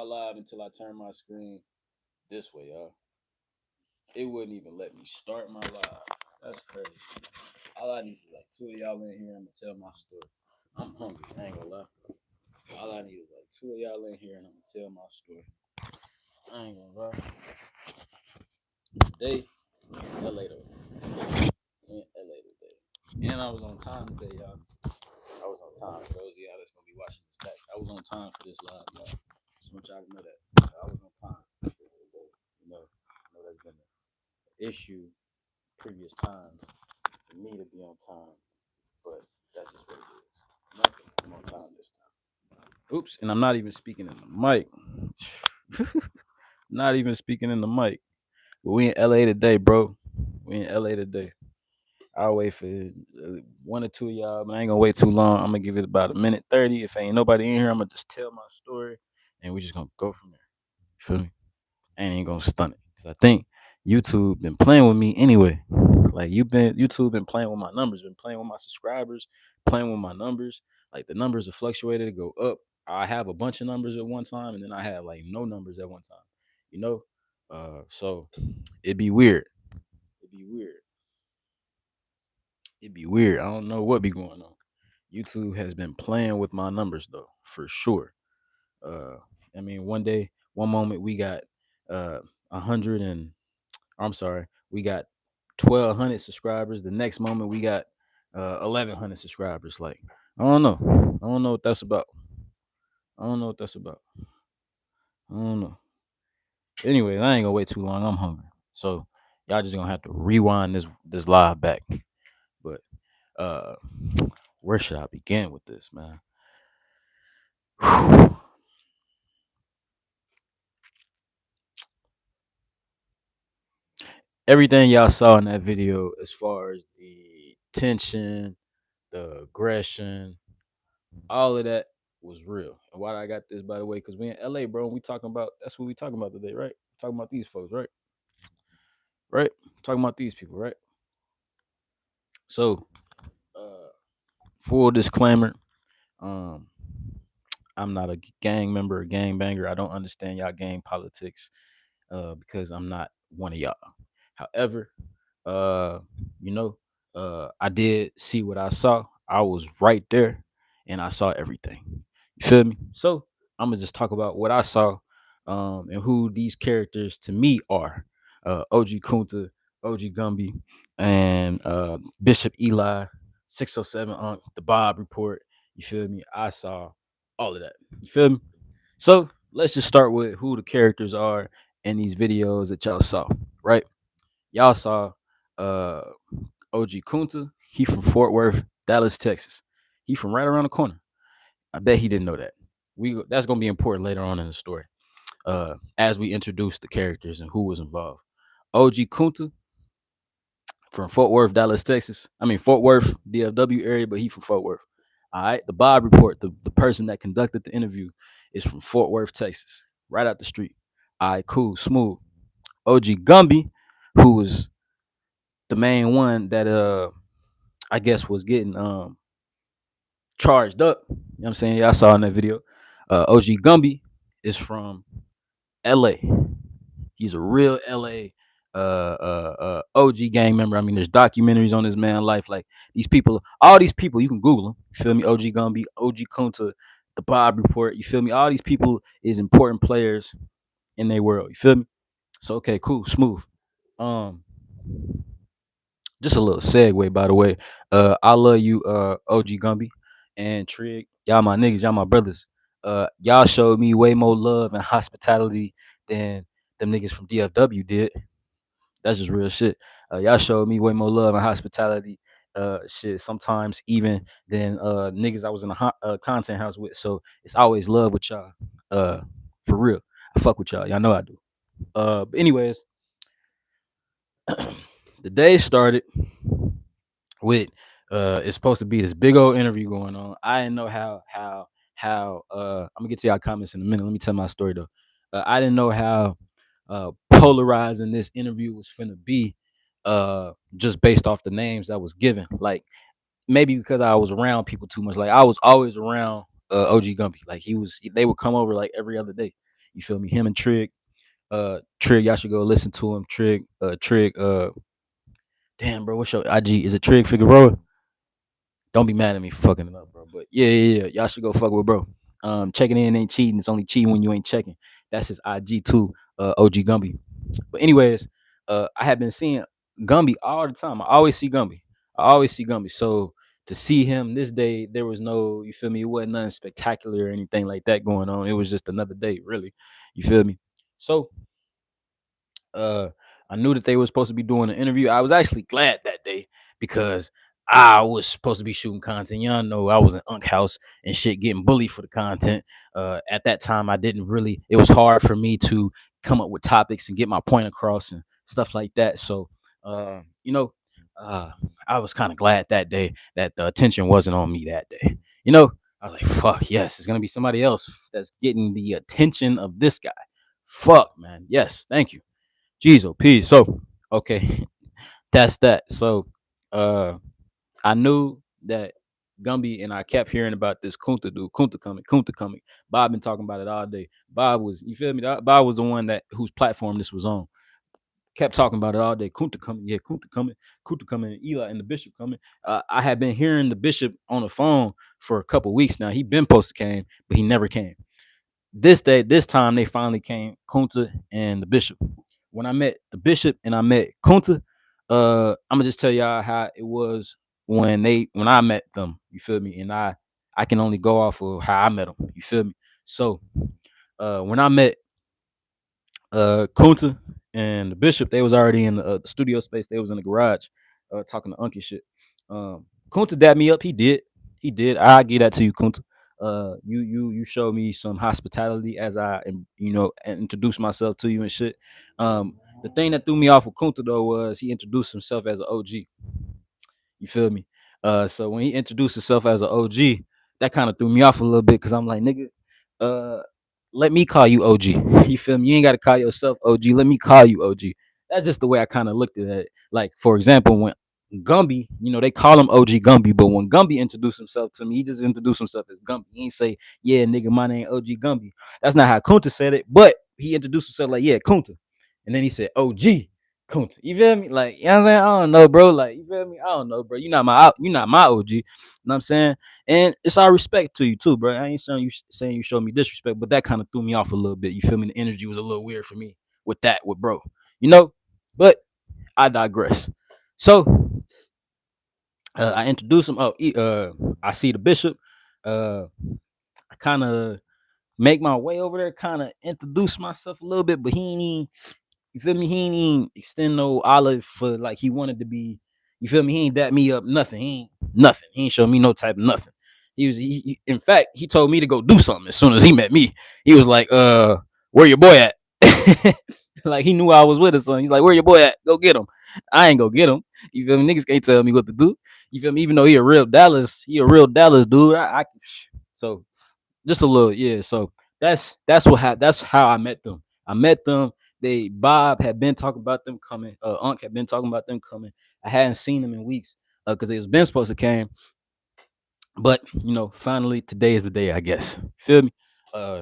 live until I turned my screen this way, y'all. It wouldn't even let me start my live. That's crazy. All I need is like two of y'all in here. I'm gonna tell my story. I'm hungry. I ain't gonna lie. All I need is like two of y'all in here, and I'm gonna tell my story. I ain't gonna lie. Today, LA though. In LA today, and I was on time today, y'all. I was on time. For those of y'all that's gonna be watching this back, I was on time for this live, y'all. Just want y'all to know that I was on time. You know, I know that's been an issue previous times for me to be on time, but that's just what it is. I'm on time this time. Oops, and I'm not even speaking in the mic. Not even speaking in the mic. But we in LA today, bro. We in LA today. I'll wait for one or two of y'all, but I ain't gonna wait too long. I'm gonna give it about a minute 30. If ain't nobody in here, I'm gonna just tell my story and we just gonna go from there. You feel me? I ain't gonna stun it. Cause I think YouTube been playing with me anyway. Like YouTube been playing with my numbers, been playing with my subscribers, playing with my numbers. Like the numbers have fluctuated, go up. I have a bunch of numbers at one time, and then I have like no numbers at one time. You know? So it'd be weird. It'd be weird. It'd be weird. I don't know what be going on. YouTube has been playing with my numbers though, for sure. Uh, I mean, one moment we got 100 and I'm sorry, we got 1,200 subscribers. The next moment we got 1,100 subscribers. Like I don't know. I don't know what that's about. I don't know what that's about. I don't know. Anyway, I ain't gonna wait too long. I'm hungry, so y'all just gonna have to rewind this live back. But uh, where should I begin with this, man? Everything y'all saw in that video, as far as the tension, the aggression, all of that was real. And why I got this, by the way, because we in LA, bro. And we talking about that's what we talking about today, right? Talking about these folks, right? Right? Talking about these people, right? So, uh, full disclaimer, um, I'm not a gang member or gang banger. I don't understand y'all gang politics, because I'm not one of y'all. However, uh, you know, I did see what I saw. I was right there, and I saw everything. You feel me? So I'm gonna just talk about what I saw, and who these characters to me are. OG Kunta, OG Gumby, and Bishop Eli, 607 Unc, the Bob Report. You feel me? I saw all of that. You feel me? So let's just start with who the characters are in these videos that y'all saw, right? Y'all saw uh OG Kunta. He from Fort Worth, Dallas, Texas. He from right around the corner. I bet he didn't know that. That's gonna be important later on in the story. As we introduce the characters and who was involved. OG Kunta from Fort Worth, Dallas, Texas. I mean Fort Worth, DFW area, but he from Fort Worth. All right. The Bob Report, the person that conducted the interview, is from Fort Worth, Texas, right out the street. All right, cool, smooth. OG Gumby, who was the main one that I guess was getting charged up. You know what I'm saying? Y'all saw in that video. OG Gumby is from LA. He's a real LA OG gang member. I mean, there's documentaries on this man life. Like these people, all these people, you can Google them. You feel me? OG Gumby, OG Kunta, the Bob Report. You feel me? All these people is important players in their world. You feel me? So okay, cool, smooth. Um, just a little segue, by the way. I love you, OG Gumby and Trig. Y'all my niggas, y'all my brothers. Y'all showed me way more love and hospitality than them niggas from DFW did. That's just real shit. Y'all showed me way more love and hospitality. Shit, sometimes even than niggas I was in a content house with. So it's always love with y'all. For real, I fuck with y'all. Y'all know I do. But anyways, the day started with it's supposed to be this big old interview going on. I didn't know how I'm gonna get to y'all comments in a minute. Let me tell my story though. I didn't know how polarizing this interview was finna be, just based off the names that was given. Like maybe because I was around people too much. Like I was always around OG Gumpy. Like they would come over like every other day. You feel me? Him and Trig. Trig, y'all should go listen to him. Trig. Damn, bro, what's your IG? Is it Trig Figueroa? Don't be mad at me for fucking it up, bro. But yeah. Y'all should go fuck with bro. Checking in ain't cheating. It's only cheating when you ain't checking. That's his IG too. OG Gumby. But anyways, I have been seeing Gumby all the time. I always see Gumby. So to see him this day, there was no, you feel me? It wasn't nothing spectacular or anything like that going on. It was just another day, really. You feel me? So uh I knew that they were supposed to be doing an interview. I was actually glad that day because I was supposed to be shooting content. Y'all know I was in Unk House and shit getting bullied for the content. At that time I didn't really, it was hard for me to come up with topics and get my point across and stuff like that. So uh, you know, uh I was kind of glad that day that the attention wasn't on me that day. You know, I was like, fuck yes, it's gonna be somebody else that's getting the attention of this guy. Fuck man. Yes, thank you. Jeez, oh, peace. So, okay, that's that. So, uh, I knew that Gumby and I kept hearing about this Kunta dude, Kunta coming. Bob been talking about it all day. Bob was, you feel me? Bob was the one that whose platform this was on. Kept talking about it all day. Kunta coming, yeah, Kunta coming, and Eli and the Bishop coming. I had been hearing the Bishop on the phone for a couple weeks now. He been supposed to came, but he never came. This time they finally came, Kunta and the Bishop. When I met the Bishop and I met Kunta, I'm gonna just tell y'all how it was when I met them. You feel me? And I can only go off of how I met them. You feel me? So when I met Kunta and the Bishop, they was already in the studio space. They was in the garage talking to Unky shit. Kunta dapped me up. He did. He did. I give that to you, Kunta. You showed me some hospitality as I introduced myself to you and shit. The thing that threw me off with Kunta though was he introduced himself as an OG. You feel me? So when he introduced himself as an OG, that kind of threw me off a little bit because I'm like, nigga, uh, let me call you OG. You feel me? You ain't got to call yourself OG. Let me call you OG. That's just the way I kind of looked at it. Like, for example, when Gumby, they call him OG Gumby, but when Gumby introduced himself to me, he just introduced himself as Gumby. He ain't say, yeah, nigga, my name OG Gumby. That's not how Kunta said it, but he introduced himself like, yeah, Kunta. And then he said, OG. Kunta. You feel me? Like, you know what I'm saying? I don't know, bro. Like, you feel me? I don't know, bro. You're not my OG. You know what I'm saying? And it's all respect to you too, bro. I ain't saying you showed me disrespect, but that kind of threw me off a little bit. You feel me? The energy was a little weird for me with bro. You know? But I digress. So I introduce him. I see the Bishop. I kind of make my way over there, kind of introduce myself a little bit, but he ain't even, you feel me? He ain't even extend no olive for like he wanted to be. You feel me? He ain't dat me up nothing. He ain't nothing. He ain't show me no type of nothing. In fact, he told me to go do something as soon as he met me. He was like, where your boy at? Like he knew I was with or something. He's like, where your boy at? Go get him. I ain't go get him. You feel me? Niggas can't tell me what to do. You feel me? Even though he a real Dallas dude. So just a little, yeah. So that's how I met them. I met them. Bob had been talking about them coming. Unc had been talking about them coming. I hadn't seen them in weeks because they was been supposed to came. But finally today is the day, I guess. Feel me?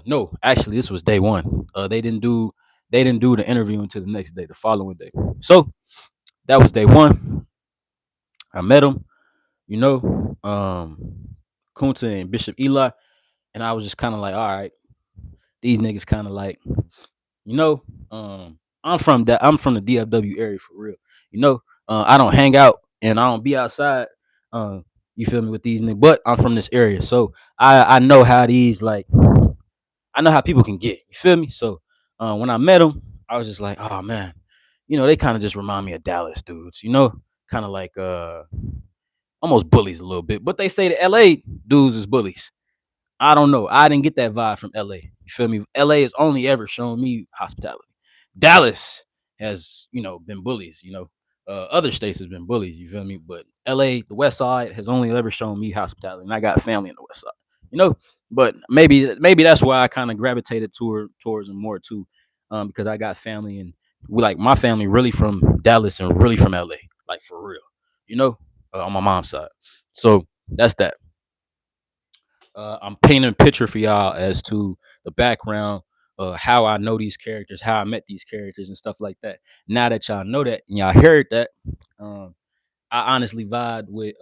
No, actually this was day one. They didn't do the interview until the next day, the following day. So that was day one. I met them, you know, Kunta and Bishop Eli, and I was just kind of like, all right, these niggas kind of like, you know, I'm from the DFW area for real. I don't hang out and I don't be outside. Uh, you feel me with these niggas, but I'm from this area, so I know how these like I know how people can get. You feel me? So when I met them, I was just like, oh man, they kind of just remind me of Dallas dudes. Kind of like almost bullies a little bit, but they say the LA dudes is bullies. I don't know. I didn't get that vibe from LA. You feel me? LA has only ever shown me hospitality. Dallas has, been bullies. Other states has been bullies. You feel me? But LA, the West Side, has only ever shown me hospitality, and I got family in the West Side. But maybe that's why I kind of gravitated towards them more too, because I got family and like my family really from Dallas and really from LA, like for real. On my mom's side. So that's that. I'm painting a picture for y'all as to the background how I know these characters, how I met these characters, and stuff like that. Now that y'all know that and y'all heard that, um, I honestly vibe with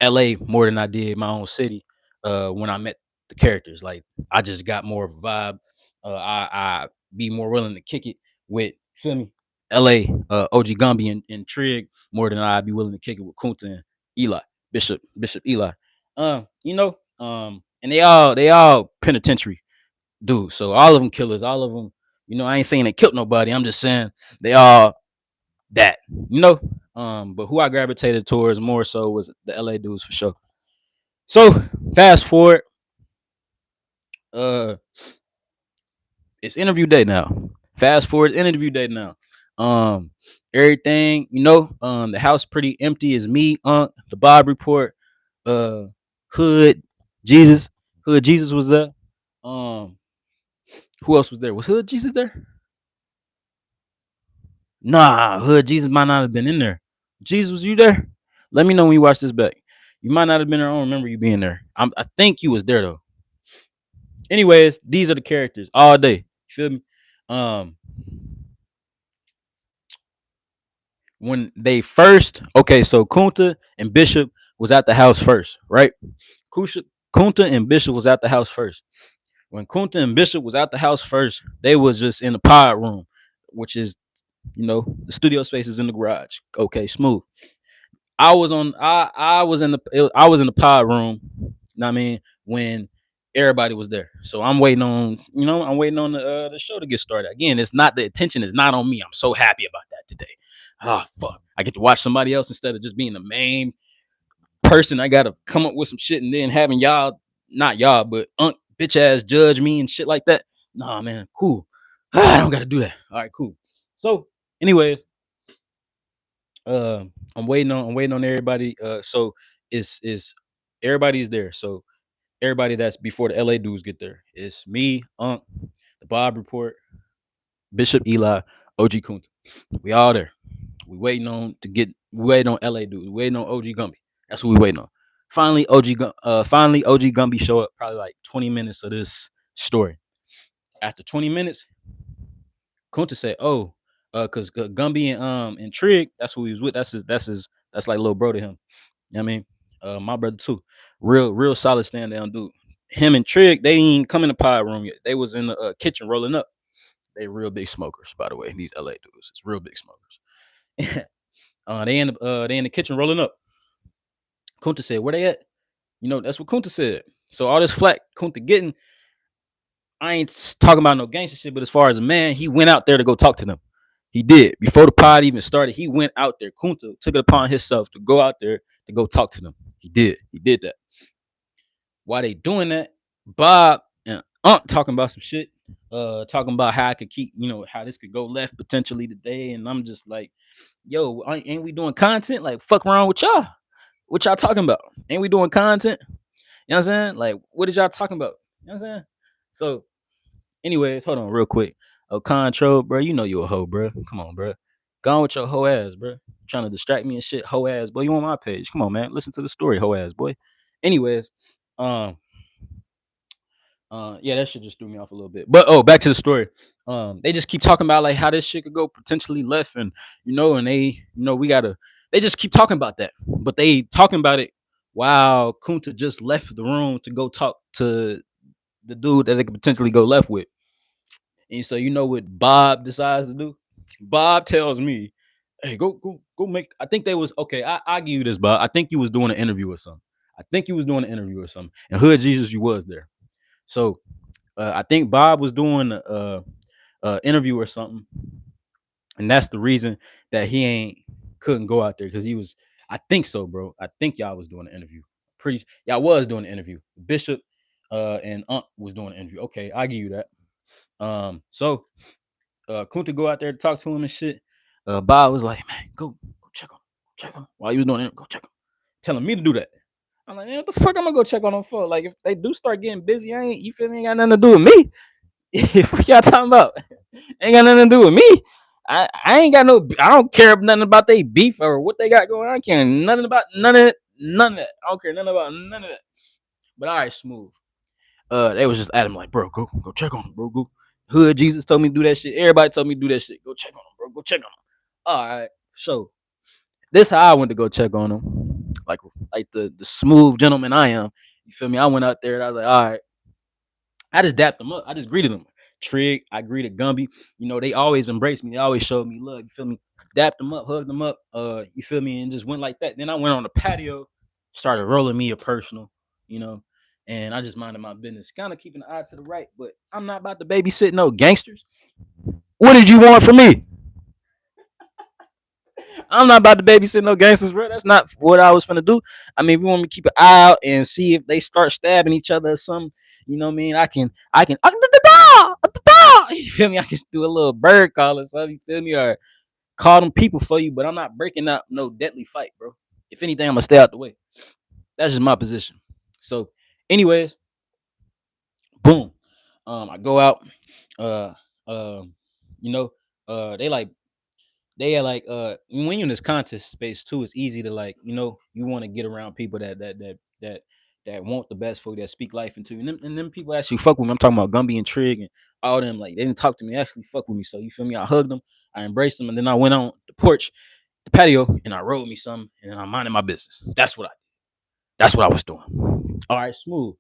LA more than I did my own city when I met the characters. Like I just got more of a vibe. I be more willing to kick it with feel me LA OG Gumby and Trig more than I'd be willing to kick it with Kunta and Eli Bishop Eli. And they all penitentiary dudes. So all of them killers, all of them. I ain't saying they killed nobody. I'm just saying they all that. You know. But who I gravitated towards more so was the LA dudes for sure. So fast forward, uh, it's interview day now. Fast forward, interview day now. Um, Everything the house pretty empty. Is me, the Bob report, uh, Hood, Jesus, Hood Jesus was there. Um, who else was there? Was Hood Jesus there? Nah, Hood Jesus might not have been in there. Jesus, was you there? Let me know when you watch this back. You might not have been there. I don't remember you being there. I think you was there though. Anyways, these are the characters all day. You feel me? Um, when they first so Kunta and Bishop was at the house first, right? Kunta and Bishop was at the house first. When Kunta and Bishop was at the house first, they was just in the pod room, which is the studio space is in the garage. Okay, smooth. I was in the pod room. I mean, when everybody was there, so I'm waiting on the show to get started. Again, it's not the attention is not on me. I'm so happy about that today. Ah, fuck! I get to watch somebody else instead of just being the main person. I gotta come up with some shit and then having y'all, not y'all, but bitch ass judge me and shit like that. Nah, man, cool. I don't gotta do that. All right, cool. So, anyways, I'm waiting on everybody. So is everybody's there. So everybody that's before the LA dudes get there. It's me, the Bob Report, Bishop Eli, OG Kunta. We all there. We waiting on LA dudes. We waiting on OG Gumby. That's what we waiting on. Finally OG Gumby show up. Probably like 20 minutes of this story. After 20 minutes, Kunta said, "Oh, cause Gumby and Trig, that's who he was with. That's like little bro to him. You know what I mean, my brother too. Real solid stand down dude. Him and Trig, they ain't come in the pod room yet. They was in the kitchen rolling up. They real big smokers, by the way. These LA dudes, it's real big smokers. They in the kitchen rolling up. Kunta said, "Where they at?" That's what Kunta said. So all this flack Kunta getting, I ain't talking about no gangster shit, but as far as a man, he went out there to go talk to them. He did. Before the pod even started, he went out there. Kunta took it upon himself to go out there to go talk to them. He did. He did that. While they doing that, Bob and Unc talking about some shit. Talking about how I could keep, how this could go left potentially today. And I'm just like, yo, ain't we doing content? Like, fuck around with y'all. What y'all talking about? Ain't we doing content? You know what I'm saying? Like, what is y'all talking about? You know what I'm saying? So anyways, hold on real quick. Oh, Control, bro, you know you a hoe, bro. Come on, bro. Go on with your hoe ass, bro. Trying to distract me and shit, hoe ass, boy. You on my page? Come on, man. Listen to the story, hoe ass, boy. Anyways, um, yeah, that shit just threw me off a little bit. But back to the story. They just keep talking about like how this shit could go potentially left, and and they, we gotta. They just keep talking about that, but they talking about it while Kunta just left the room to go talk to the dude that they could potentially go left with. And so you know what Bob decides to do? Bob tells me, "Hey, go make." I think they was okay. I give you this, Bob. I think you was doing an interview or something. I think you was doing an interview or something. And Hood Jesus, you was there. So I think Bob was doing a interview or something, and that's the reason that he ain't couldn't go out there because he was. I think so, bro. I think y'all was doing an interview. Y'all was doing an interview. Bishop and Unc was doing an interview. Okay, I give you that. So Kunta go out there to talk to him and shit. Bob was like, "Man, go check on him." While he was doing it, go check him. Telling me to do that. I'm like, man, what the fuck I'm gonna go check on them for? Like, if they do start getting busy, you feel me? Ain't got nothing to do with me. What y'all talking about? Ain't got nothing to do with me. I ain't got no. I don't care nothing about they beef or what they got going on. I care nothing about none of it. None of that. I don't care nothing about none of that. But all right, smooth. They was just at him like, bro, go check on him, bro. Go. Hood Jesus told me to do that shit. Everybody told me to do that shit. Go check on him, bro. Go check on him. All right, so this how I went to go check on him, like the smooth gentleman I am. You feel me? I went out there and I was like, all right. I just dapped them up. I just greeted them. Trig, I greeted Gumby. You know, they always embraced me. They always showed me love. You feel me? Dapped them up, hugged them up. You feel me? And just went like that. Then I went on the patio, started rolling me a personal, you know, and I just minded my business, kind of keeping the eye to the right. But I'm not about to babysit no gangsters. What did you want from me? I'm not about to babysit no gangsters, bro. That's not what I was finna do. I mean, if you want me to keep an eye out and see if they start stabbing each other or something, you know what I mean? I can, you feel me? I can do a little bird call or something, you feel me? Or call them people for you, but I'm not breaking out no deadly fight, bro. If anything, I'm gonna stay out the way. That's just my position. So, anyways, boom. I go out, uh, um, you know, they like they are like when you're in this contest space too, it's easy to like, you want to get around people that want the best for you, that speak life into you. And them people actually fuck with me. I'm talking about Gumby and Trig and all them. Like they didn't talk to me, actually fuck with me. So you feel me? I hugged them, I embraced them, and then I went on the porch, the patio, and I rolled me some, and then I minded my business. That's what I was doing. All right, smooth.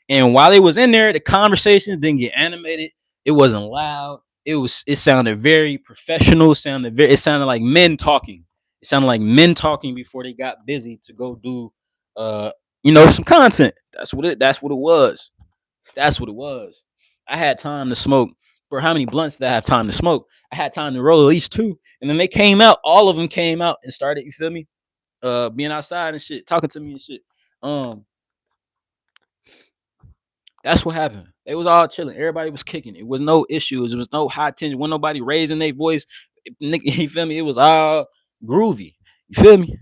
And while it was in there, the conversations didn't get animated. It wasn't loud. It sounded very professional. It sounded like men talking. It sounded like men talking before they got busy to go do some content. That's what it was. That's what it was. I had time to smoke. For how many blunts did I have time to smoke? I had time to roll at least two. And then they came out, all of them came out and started, you feel me? Being outside and shit, talking to me and shit. Um, That's what happened. They was all chilling. Everybody was kicking. It was no issues. It was no high tension. Wasn't nobody raising their voice. You feel me? It was all groovy. You feel me?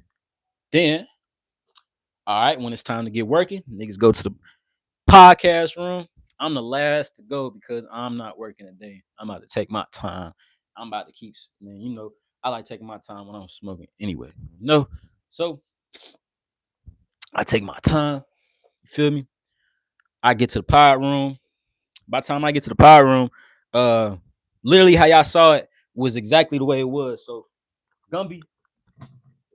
Then, all right, when it's time to get working, niggas go to the podcast room. I'm the last to go because I'm not working today. I'm about to take my time. I'm about to keep, man, I like taking my time when I'm smoking anyway. So I take my time. You feel me? I get to the pod room. By the time I get to the pod room, uh, literally how y'all saw it was exactly the way it was. So Gumby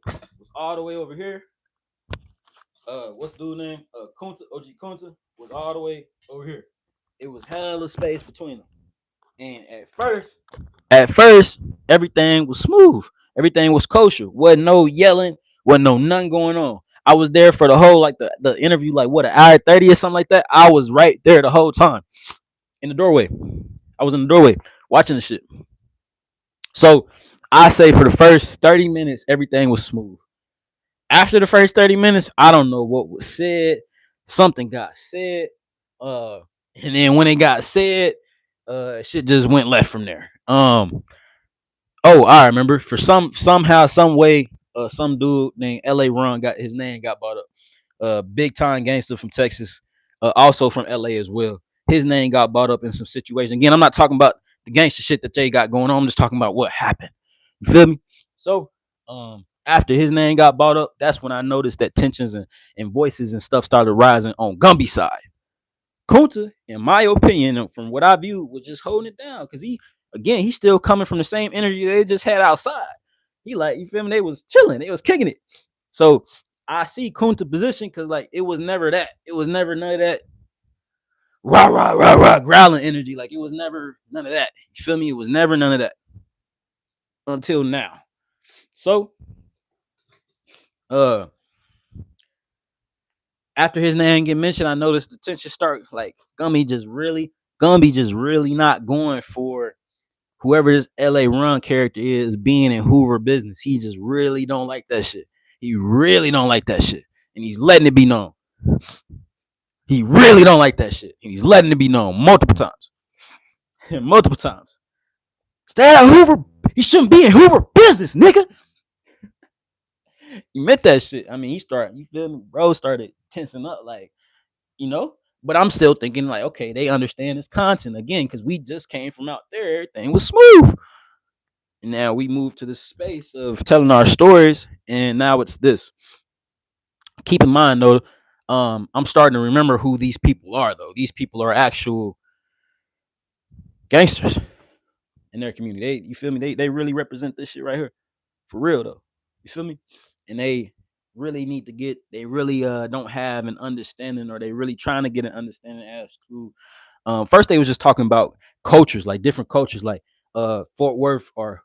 was all the way over here. What's the dude name? Kunta, OG Kunta was all the way over here. It was hella space between them. And at first, everything was smooth. Everything was kosher. Wasn't no yelling. Wasn't no nothing going on. I was there for the whole like the interview, like what, an hour 30 or something like that. I was right there the whole time in the doorway. I was in the doorway watching the shit. So I say for the first 30 minutes, everything was smooth. After the first 30 minutes, I don't know what was said. Something got said. Uh, and then when it got said, shit just went left from there. Oh, I remember. For somehow, some way, some dude named LA Ron got his name got brought up. Big time gangster from Texas, also from LA as well. His name got brought up in some situation. Again, I'm not talking about the gangster shit that they got going on. I'm just talking about what happened. You feel me? So, after his name got brought up, that's when I noticed that tensions and voices and stuff started rising on Gumby's side. Kunta, in my opinion, from what I viewed, was just holding it down because he's still coming from the same energy they just had outside. He like, you feel me? They was chilling, they was kicking it. So I see Kunta position because like it was never that. It was never none of that rah rah rah rah growling energy. Like it was never none of that. You feel me? It was never none of that until now. So uh after his name get mentioned, I noticed the tension start like Gumby just really not going for whoever this LA Run character is being in Hoover business. He just really don't like that shit. He really don't like that shit. And he's letting it be known. He really don't like that shit. And he's letting it be known multiple times. Multiple times. Stay out of Hoover. He shouldn't be in Hoover business, nigga. He meant that shit. I mean, you feel me? Bro started tensing up, like, But I'm still thinking, like, okay, they understand this content again, because we just came from out there. Everything was smooth. And now we move to the space of telling our stories, and now it's this. Keep in mind though, I'm starting to remember who these people are though. These people are actual gangsters in their community. You feel me? They really represent this shit right here. For real though. You feel me? And they really need to get they really don't have an understanding, or they really trying to get an understanding as to first they was just talking about cultures, like different cultures, like Fort Worth, or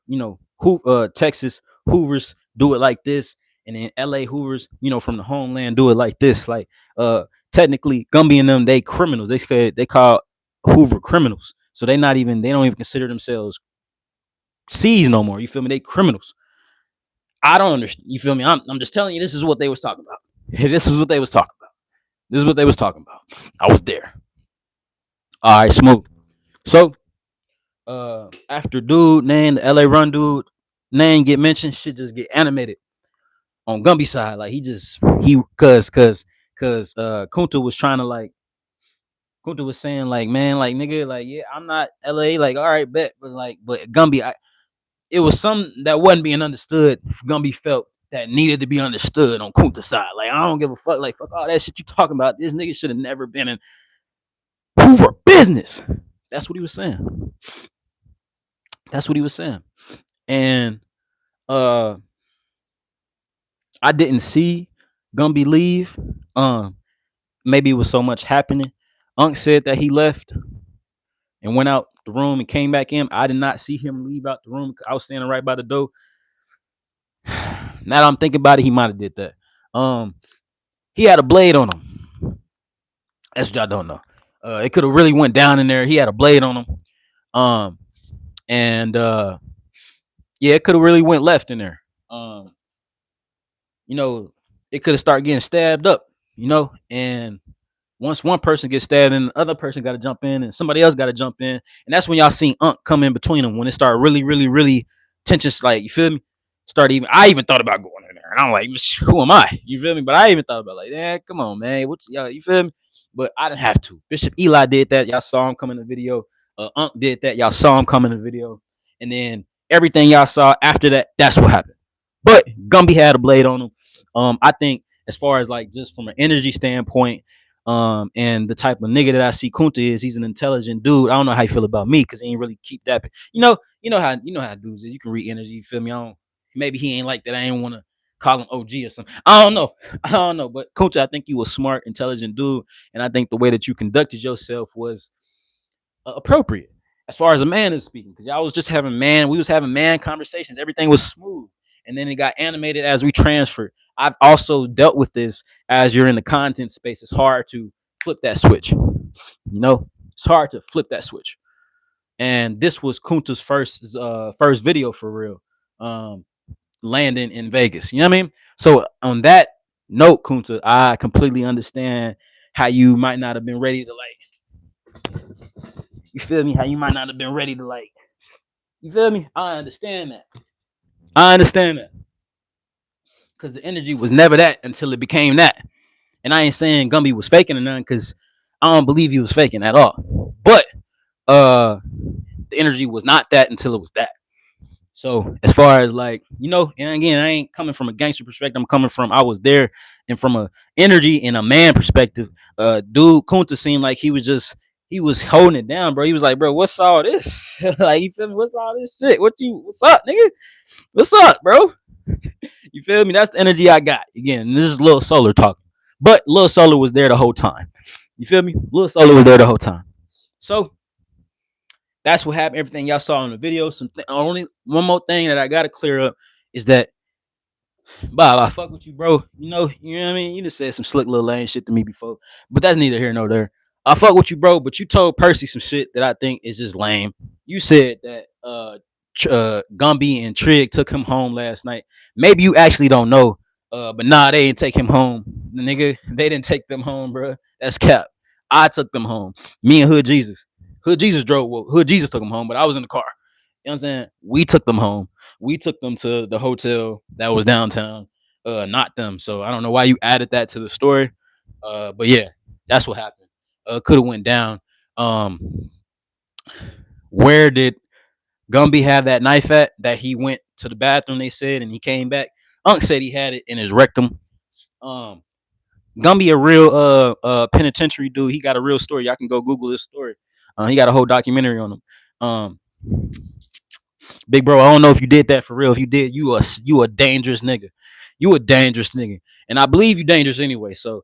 who Texas Hoovers do it like this, and then LA Hoovers, from the homeland, do it like this. Like technically Gumby and them, they criminals. They call Hoover criminals. So they don't even consider themselves C's no more. You feel me? They criminals. I don't understand. You feel me? I'm just telling you, this is what they was talking about. This is what they was talking about. This is what they was talking about. I was there. All right, smooth. So after dude name, the LA Run dude name get mentioned, shit just get animated on Gumby side. Like he cause Kunta was trying to like Kunta was saying like, man, like nigga, like yeah, I'm not LA, like all right, bet, but Gumby, it was something that wasn't being understood. Gumby felt that needed to be understood on Kunta's side. Like I don't give a fuck, like fuck all that shit you talking about. This nigga should have never been in Hoover business. That's what he was saying. That's what he was saying. And uh I didn't see Gumby leave. Maybe it was so much happening. Unc said that he left and went out the room and came back in. I did not see him leave out the room. I was standing right by the door. Now that I'm thinking about it, he might have did that. He had a blade on him. That's what y'all don't know. It could have really went down in there. He had a blade on him. And yeah, it could have really went left in there. You know, it could have started getting stabbed up, and once one person gets stabbed, then the other person got to jump in, and somebody else got to jump in, and that's when y'all seen Unc come in between them when it started really, really, really tensions. Like you feel me? I even thought about going in there, and I'm like, who am I? You feel me? But I even thought about like, yeah, come on, man, what's y'all? You feel me? But I didn't have to. Bishop Eli did that. Y'all saw him come in the video. Unc did that. Y'all saw him come in the video, and then everything y'all saw after that, that's what happened. But Gumby had a blade on him. I think as far as like just from an energy standpoint, and the type of nigga that I see Kunta is, he's an intelligent dude. I don't know how you feel about me because he ain't really keep that. You know how dudes is. You can read energy. You feel me? Maybe he ain't like that. I ain't want to call him OG or something. I don't know. I don't know. But Kunta, I think you a smart, intelligent dude, and I think the way that you conducted yourself was appropriate as far as a man is speaking. Because y'all was just we was having man conversations. Everything was smooth, and then it got animated as we transferred. I've also dealt with this as you're in the content space. It's hard to flip that switch. It's hard to flip that switch. And this was Kunta's first video for real, landing in Vegas. You know what I mean? So on that note, Kunta, I completely understand how you might not have been ready to you feel me? How you might not have been ready to you feel me? I understand that. I understand that. Because the energy was never that until it became that. And I ain't saying Gumby was faking or nothing, because I don't believe he was faking at all. But the energy was not that until it was that. So as far as and again, I ain't coming from a gangster perspective. I'm coming from I was there, and from a energy and a man perspective, dude Kunta seemed like he was holding it down, bro. He was like, bro, what's all this? Like, you feel me? What's all this shit? What's up, nigga? What's up, bro? You feel me? That's the energy I got. Again, this is Lil Solar talking. But Lil Solar was there the whole time. You feel me? Lil Solar was there the whole time. So that's what happened. Everything y'all saw in the video. Only one more thing that I gotta clear up is that Bob, I fuck with you, bro. You know what I mean? You just said some slick little lame shit to me before. But that's neither here nor there. I fuck with you, bro, but you told Percy some shit that I think is just lame. You said that Gumby and Trig took him home last night. Maybe you actually don't know. But nah, they didn't take him home. Nigga, they didn't take them home, bro. That's cap. I took them home. Me and Hood Jesus. Hood Jesus took him home, but I was in the car. You know what I'm saying? We took them home. We took them to the hotel that was downtown. Not them. So I don't know why you added that to the story. But yeah, that's what happened. Could have went down. Where did Gumby have that knife at that he went to the bathroom, they said, and he came back? Unc said he had it in his rectum. Gumby a real penitentiary dude. He got a real story. Y'all can go Google this story. He got a whole documentary on him. Big bro, I don't know if you did that for real. If you did, you a dangerous nigga. You a dangerous nigga, and I believe you dangerous anyway. So,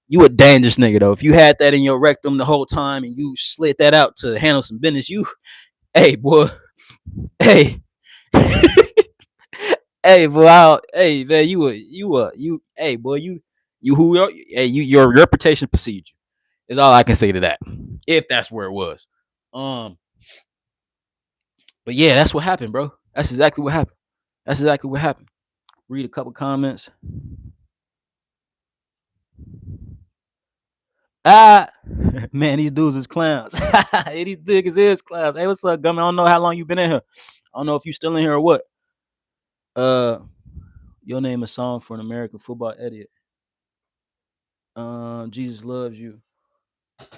you a dangerous nigga though. If you had that in your rectum the whole time and you slid that out to handle some business, hey boy, hey, hey boy, hey man, hey boy, you who hey your reputation preceded you. Is all I can say to that. If that's where it was, um, but yeah, that's what happened, bro. That's exactly what happened. That's exactly what happened. Read a couple comments. Ah, man, these dudes is clowns. Hey, these niggas is clowns. Hey, what's up, Gummy? I don't know how long you been in here. I don't know if you still in here or what. Uh, your name a song for an American football idiot. Jesus loves you.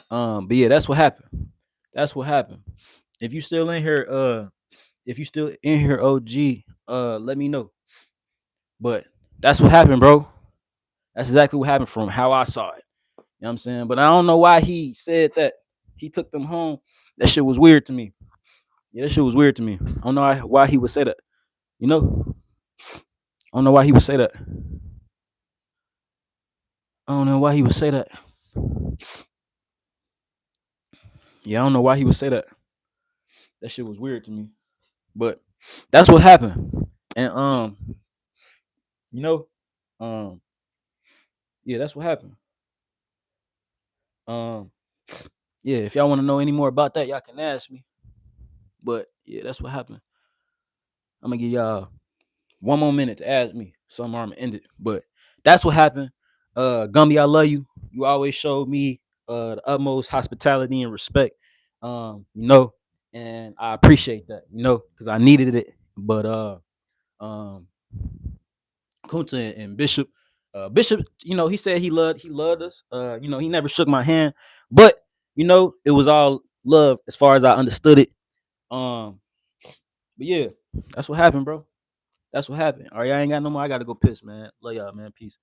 But yeah, that's what happened. That's what happened. If you still in here, if you still in here, OG, let me know. But that's what happened, bro. That's exactly what happened from how I saw it. You know what I'm saying? But I don't know why he said that he took them home. That shit was weird to me. Yeah, that shit was weird to me. I don't know why he would say that. You know? I don't know why he would say that. I don't know why he would say that. Yeah, I don't know why he would say that. That shit was weird to me. But that's what happened. And you know, um, yeah, that's what happened. Um, yeah, if y'all want to know any more about that, y'all can ask me. But yeah, that's what happened. I'm gonna give y'all one more minute to ask me. Somewhere I'm gonna end it. But that's what happened. Gumby, I love you. You always showed me the utmost hospitality and respect. You know, and I appreciate that, you know, because I needed it. But um Kunta and Bishop. Bishop, you know, he said he loved us. You know, he never shook my hand, but you know, it was all love as far as I understood it. Um, but yeah, that's what happened, bro. That's what happened. All right, I ain't got no more. I gotta go piss, man. Love y'all, man. Peace.